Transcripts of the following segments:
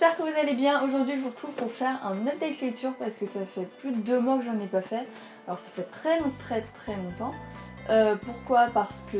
j'espère que vous allez bien. Aujourd'hui je vous retrouve pour faire un update lecture parce que ça fait plus de 2 mois que j'en ai pas fait. Alors ça fait très longtemps. Pourquoi? Parce que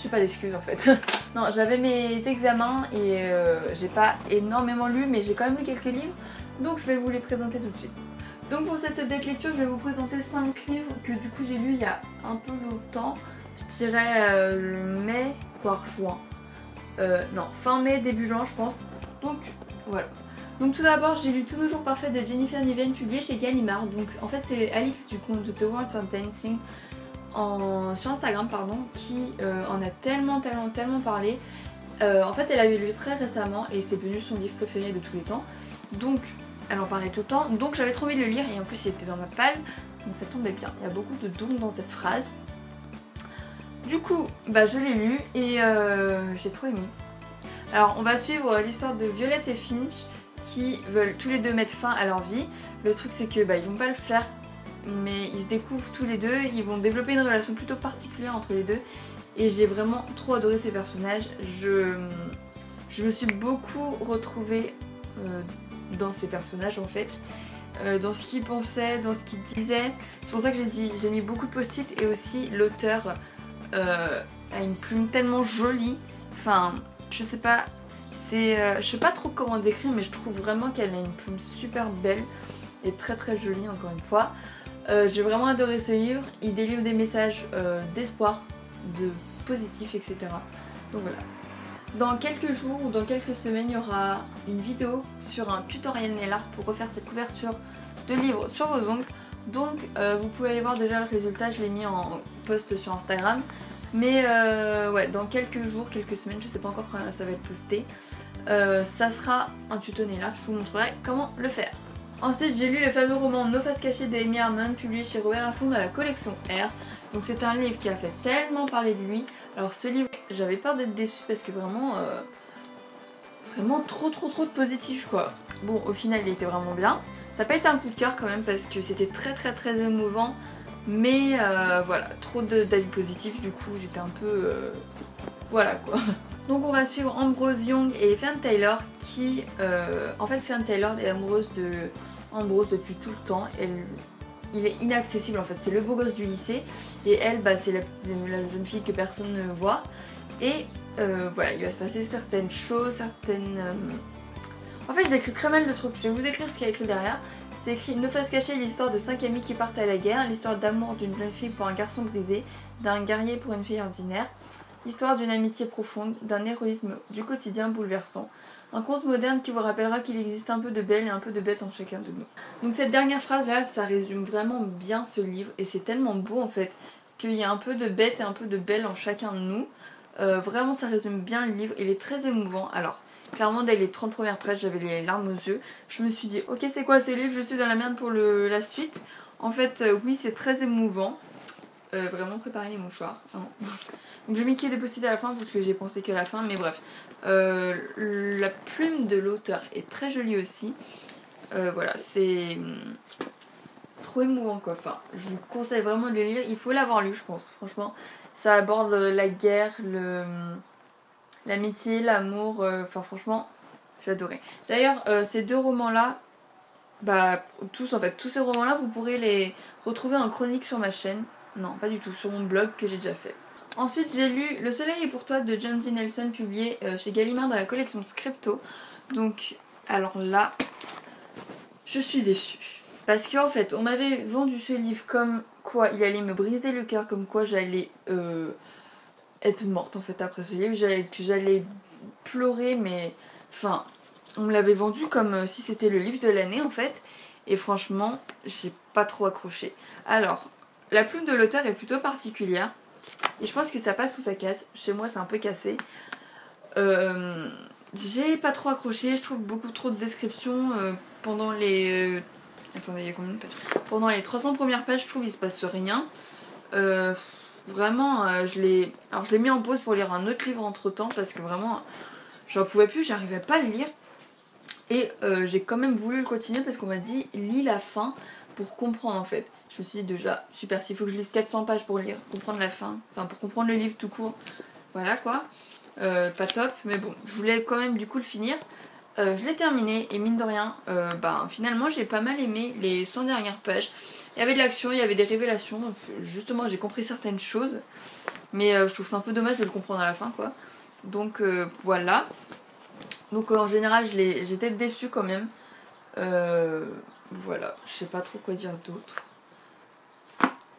j'ai pas d'excuses en fait. Non, j'avais mes examens et j'ai pas énormément lu, mais j'ai quand même lu quelques livres, donc je vais vous les présenter tout de suite. Donc pour cette update lecture, je vais vous présenter 5 livres que du coup j'ai lu il y a un peu longtemps. Je dirais mai, voire juin. Non, fin mai, début juin je pense. Donc voilà. Donc tout d'abord j'ai lu Tous nos jours parfaits de Jennifer Niven, publié chez Gallimard. Donc en fait c'est Alix du compte de The Words of Dancing sur Instagram pardon, qui en a tellement parlé. En fait elle avait lu très récemment et c'est devenu son livre préféré de tous les temps. Donc elle en parlait tout le temps, donc j'avais trop envie de le lire et en plus il était dans ma palle, donc ça tombait bien. Il y a beaucoup de donc dans cette phrase. Du coup, je l'ai lu et j'ai trop aimé. Alors on va suivre l'histoire de Violette et Finch qui veulent tous les deux mettre fin à leur vie. Le truc c'est que ils vont pas le faire, mais ils se découvrent tous les deux, ils vont développer une relation plutôt particulière entre les deux. Et j'ai vraiment trop adoré ces personnages. Je me suis beaucoup retrouvée dans ces personnages en fait. Dans ce qu'ils pensaient, dans ce qu'ils disaient. C'est pour ça que j'ai mis beaucoup de post-it et aussi l'auteur a une plume tellement jolie. Enfin, je sais pas, je sais pas trop comment décrire, mais je trouve vraiment qu'elle a une plume super belle et très jolie encore une fois. J'ai vraiment adoré ce livre, il délivre des messages d'espoir, de positif, etc. Donc voilà. Dans quelques jours ou dans quelques semaines, il y aura une vidéo sur un tutoriel nail art pour refaire cette couverture de livre sur vos ongles. Donc vous pouvez aller voir déjà le résultat, je l'ai mis en post sur Instagram. Mais ouais, dans quelques jours, quelques semaines, je sais pas encore quand ça va être posté, ça sera un tuto nail art, je vous montrerai comment le faire. Ensuite j'ai lu le fameux roman Nos faces cachées d'Amy Harmon, publié chez Robert Laffont dans la collection R. Donc c'est un livre qui a fait tellement parler de lui. Alors ce livre, j'avais peur d'être déçue parce que vraiment trop de positif quoi. Bon, au final il était vraiment bien. Ça n'a pas été un coup de cœur quand même parce que c'était très émouvant. Mais voilà, trop d'avis positifs, du coup j'étais un peu... voilà quoi. Donc on va suivre Ambrose Young et Fern Taylor qui... en fait Fern Taylor est amoureuse de Ambrose depuis tout le temps. Il est inaccessible en fait, c'est le beau gosse du lycée. Et elle, c'est la jeune fille que personne ne voit. Et voilà, il va se passer certaines choses, En fait je décris très mal le truc, je vais vous écrire ce qu'il y a écrit derrière. C'est écrit Nos faces cachées, l'histoire de 5 amis qui partent à la guerre, l'histoire d'amour d'une jeune fille pour un garçon brisé, d'un guerrier pour une fille ordinaire, l'histoire d'une amitié profonde, d'un héroïsme du quotidien bouleversant, un conte moderne qui vous rappellera qu'il existe un peu de belle et un peu de bête en chacun de nous. Donc cette dernière phrase là, ça résume vraiment bien ce livre et c'est tellement beau en fait qu'il y a un peu de bête et un peu de belle en chacun de nous. Vraiment ça résume bien le livre, il est très émouvant. Alors clairement dès les 30 premières pages j'avais les larmes aux yeux. Je me suis dit ok c'est quoi ce livre, je suis dans la merde pour la suite. En fait oui c'est très émouvant. Vraiment préparer les mouchoirs. Hein. Donc je vais mettre des post-it à la fin parce que j'ai pensé qu'à la fin, mais bref. La plume de l'auteur est très jolie aussi. Voilà, c'est trop émouvant quoi. Enfin, je vous conseille vraiment de le lire. Il faut l'avoir lu je pense. Franchement, ça aborde la guerre, l'amitié, l'amour. Enfin franchement, j'ai adoré. D'ailleurs, ces deux romans-là, tous ces romans-là, vous pourrez les retrouver en chronique sur ma chaîne. Non, pas du tout, sur mon blog que j'ai déjà fait. Ensuite, j'ai lu Le soleil est pour toi de John T. Nelson, publié chez Gallimard dans la collection Scripto. Donc, alors là, je suis déçue. Parce qu'en fait, on m'avait vendu ce livre comme quoi il allait me briser le cœur, comme quoi j'allais être morte en fait après ce livre. Que j'allais pleurer, mais enfin, on me l'avait vendu comme si c'était le livre de l'année en fait. Et franchement, j'ai pas trop accroché. Alors, la plume de l'auteur est plutôt particulière. Et je pense que ça passe ou ça casse. Chez moi, c'est un peu cassé. J'ai pas trop accroché. Je trouve beaucoup trop de descriptions pendant les... attendez, il y a combien de pages? Pendant les 300 premières pages, je trouve qu'il se passe rien. Vraiment, je l'ai mis en pause pour lire un autre livre entre temps. Parce que vraiment, j'en pouvais plus. J'arrivais pas à le lire. Et j'ai quand même voulu le continuer parce qu'on m'a dit lis la fin pour comprendre en fait. Je me suis dit déjà super, s'il faut que je lise 400 pages pour comprendre la fin, enfin pour comprendre le livre tout court, voilà quoi, pas top, mais bon, je voulais quand même du coup le finir. je l'ai terminé et mine de rien, finalement j'ai pas mal aimé les 100 dernières pages. Il y avait de l'action, il y avait des révélations, donc, justement j'ai compris certaines choses, mais je trouve ça un peu dommage de le comprendre à la fin quoi. Donc voilà. Donc en général j'étais déçue quand même. Voilà, je sais pas trop quoi dire d'autre.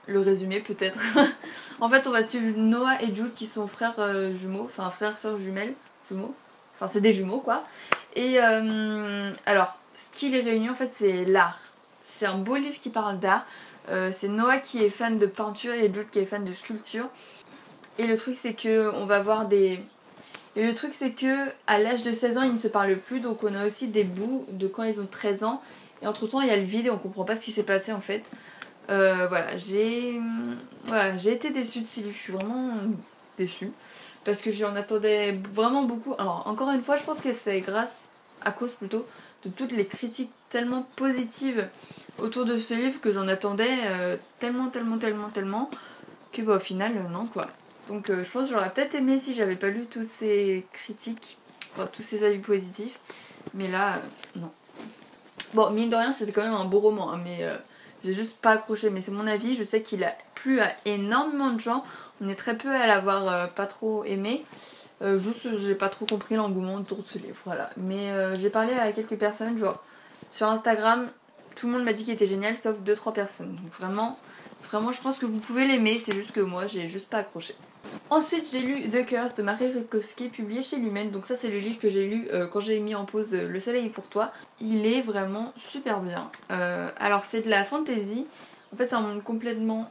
Le résumé peut-être. En fait on va suivre Noah et Jude qui sont frères jumeaux, enfin frères sœurs jumelles, jumeaux. Enfin c'est des jumeaux quoi. Et alors ce qui les réunit en fait c'est l'art. C'est un beau livre qui parle d'art. C'est Noah qui est fan de peinture et Jude qui est fan de sculpture. Et le truc c'est que on va voir des... Et le truc c'est que à l'âge de 16 ans ils ne se parlent plus, donc on a aussi des bouts de quand ils ont 13 ans. Et entre temps il y a le vide et on comprend pas ce qui s'est passé en fait. Voilà, j'ai été déçue de ce livre, je suis vraiment déçue. Parce que j'en attendais vraiment beaucoup. Alors encore une fois je pense que c'est à cause plutôt de toutes les critiques tellement positives autour de ce livre que j'en attendais tellement que au final non quoi. Donc je pense que j'aurais peut-être aimé si j'avais pas lu toutes ces critiques, enfin tous ces avis positifs. Mais là, non. Bon, mine de rien, c'était quand même un beau roman, hein, mais j'ai juste pas accroché. Mais c'est mon avis, je sais qu'il a plu à énormément de gens. On est très peu à l'avoir pas trop aimé. Juste, j'ai pas trop compris l'engouement autour de ce livre, voilà. Mais j'ai parlé à quelques personnes, genre sur Instagram, tout le monde m'a dit qu'il était génial, sauf 2-3 personnes. Donc vraiment, je pense que vous pouvez l'aimer, c'est juste que moi, j'ai juste pas accroché. Ensuite j'ai lu The Curse de Marie Rukowski publié chez Lumen, donc ça c'est le livre que j'ai lu quand j'ai mis en pause Le Soleil est pour toi. Il est vraiment super bien. Alors c'est de la fantasy, en fait c'est un monde complètement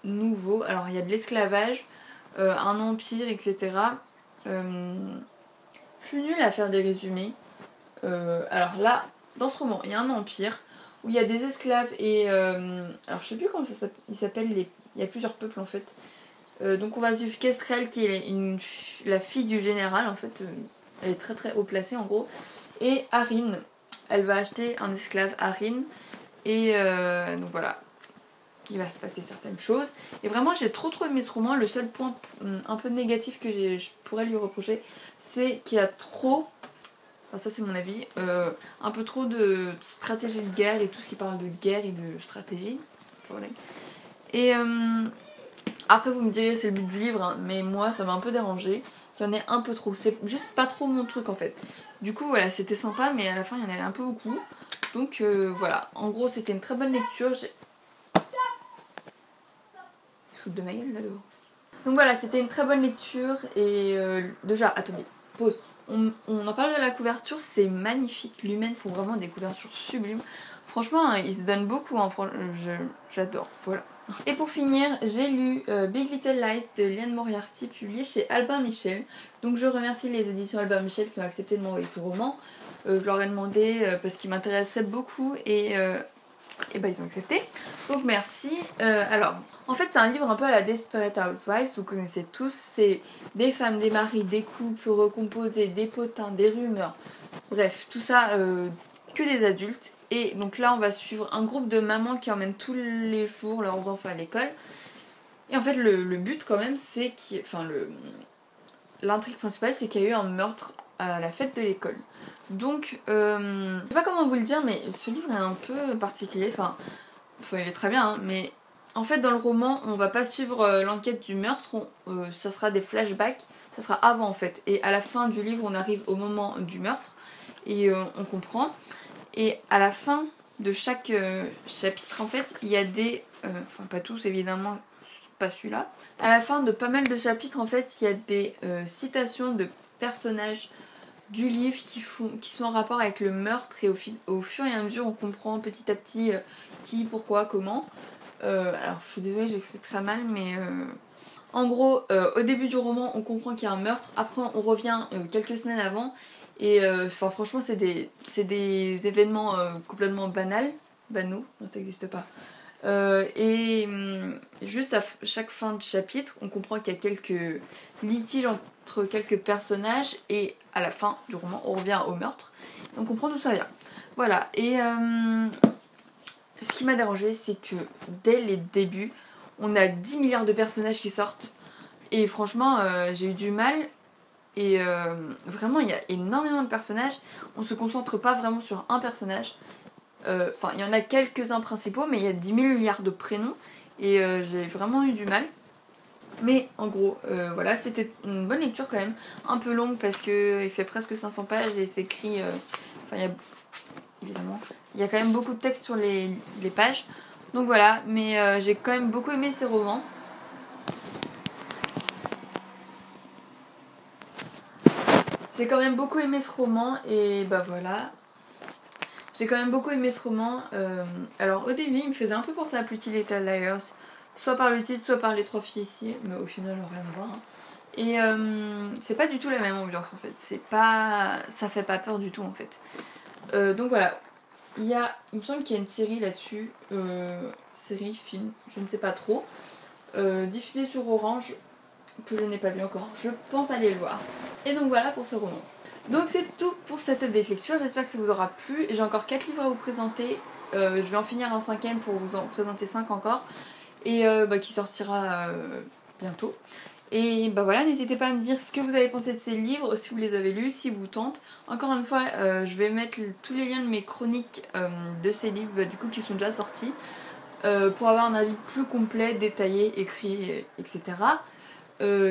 nouveau. Alors il y a de l'esclavage, un empire etc. Je suis nulle à faire des résumés. Alors là dans ce roman il y a un empire où il y a des esclaves et alors je sais plus comment il s'appelle, il y a plusieurs peuples en fait. Donc on va suivre Kestrel qui est la fille du général en fait, elle est très haut placée en gros. Et Arin, elle va acheter un esclave Arin et donc voilà, il va se passer certaines choses. Et vraiment j'ai trop aimé ce roman. Le seul point un peu négatif que je pourrais lui reprocher c'est qu'il y a trop, enfin ça c'est mon avis, un peu trop de stratégie de guerre et tout ce qui parle de guerre et de stratégie. Et après vous me direz c'est le but du livre hein, mais moi ça m'a un peu dérangé. Il y en a un peu trop, c'est juste pas trop mon truc en fait. Du coup voilà c'était sympa mais à la fin il y en avait un peu beaucoup. Donc voilà, en gros c'était une très bonne lecture. Foutre de ma gueule là dehors. Donc voilà c'était une très bonne lecture et déjà attendez, pause. On en parle de la couverture, c'est magnifique. Lumen font vraiment des couvertures sublimes. Franchement hein, ils se donnent beaucoup, hein. J'adore, voilà. Et pour finir, j'ai lu Big Little Lies de Liane Moriarty, publié chez Albin Michel. Donc je remercie les éditions Albin Michel qui ont accepté de m'envoyer ce roman. Je leur ai demandé parce qu'il m'intéressait beaucoup et ils ont accepté. Donc merci. Alors, en fait c'est un livre un peu à la Desperate Housewives, vous connaissez tous. C'est des femmes, des maris, des couples recomposés, des potins, des rumeurs. Bref, tout ça... que des adultes. Et donc là on va suivre un groupe de mamans qui emmènent tous les jours leurs enfants à l'école. Et en fait le but quand même c'est l'intrigue principale c'est qu'il y a eu un meurtre à la fête de l'école. Donc je sais pas comment vous le dire mais ce livre est un peu particulier. Enfin il est très bien hein, mais en fait dans le roman on va pas suivre l'enquête du meurtre, ça sera des flashbacks, ça sera avant en fait. Et à la fin du livre on arrive au moment du meurtre et on comprend. Et à la fin de chaque chapitre, en fait, il y a des... enfin, pas tous, évidemment, pas celui-là. À la fin de pas mal de chapitres, en fait, il y a des citations de personnages du livre qui sont en rapport avec le meurtre. Et au fur et à mesure, on comprend petit à petit qui, pourquoi, comment. Alors, je suis désolée, j'explique très mal, mais... En gros, au début du roman, on comprend qu'il y a un meurtre. Après, on revient quelques semaines avant. Et franchement c'est des événements complètement banaux, non ça n'existe pas. Juste à chaque fin de chapitre, on comprend qu'il y a quelques litiges entre quelques personnages et à la fin du roman, on revient au meurtre. Et on comprend d'où ça vient. Voilà, et ce qui m'a dérangé, c'est que dès les débuts, on a 10 milliards de personnages qui sortent. Et franchement, j'ai eu du mal Et vraiment il y a énormément de personnages, on se concentre pas vraiment sur un personnage. Enfin il y en a quelques-uns principaux mais il y a 10 000 milliards de prénoms et j'ai vraiment eu du mal. Mais en gros voilà, c'était une bonne lecture quand même, un peu longue parce qu'il fait presque 500 pages et c'est écrit, enfin il y a évidemment, il y a quand même beaucoup de texte sur les pages. Donc voilà, mais j'ai quand même beaucoup aimé ces romans. J'ai quand même beaucoup aimé ce roman et bah voilà. J'ai quand même beaucoup aimé ce roman. Alors au début il me faisait un peu penser à Pretty Little Liars, soit par le titre, soit par les 3 filles ici, mais au final rien à voir. Hein. Et c'est pas du tout la même ambiance en fait, c'est pas, ça fait pas peur du tout en fait. Donc voilà, il me semble qu'il y a une série là-dessus, série, film, je ne sais pas trop, diffusée sur Orange, que je n'ai pas lu encore, je pense aller le voir. Et donc voilà pour ce roman. Donc c'est tout pour cette update lecture, j'espère que ça vous aura plu. J'ai encore 4 livres à vous présenter, je vais en finir un 5ème pour vous en présenter 5 encore, et qui sortira bientôt. Et bah voilà, n'hésitez pas à me dire ce que vous avez pensé de ces livres, si vous les avez lus, si vous tentent. Encore une fois, je vais mettre tous les liens de mes chroniques de ces livres, du coup qui sont déjà sortis, pour avoir un avis plus complet, détaillé, écrit, etc.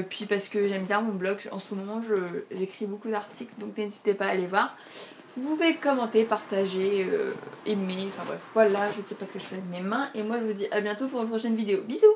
Puis parce que j'aime bien mon blog, en ce moment j'écris beaucoup d'articles, donc n'hésitez pas à aller voir. Vous pouvez commenter, partager, aimer, enfin bref, voilà, je sais pas ce que je fais avec mes mains. Et moi je vous dis à bientôt pour une prochaine vidéo. Bisous!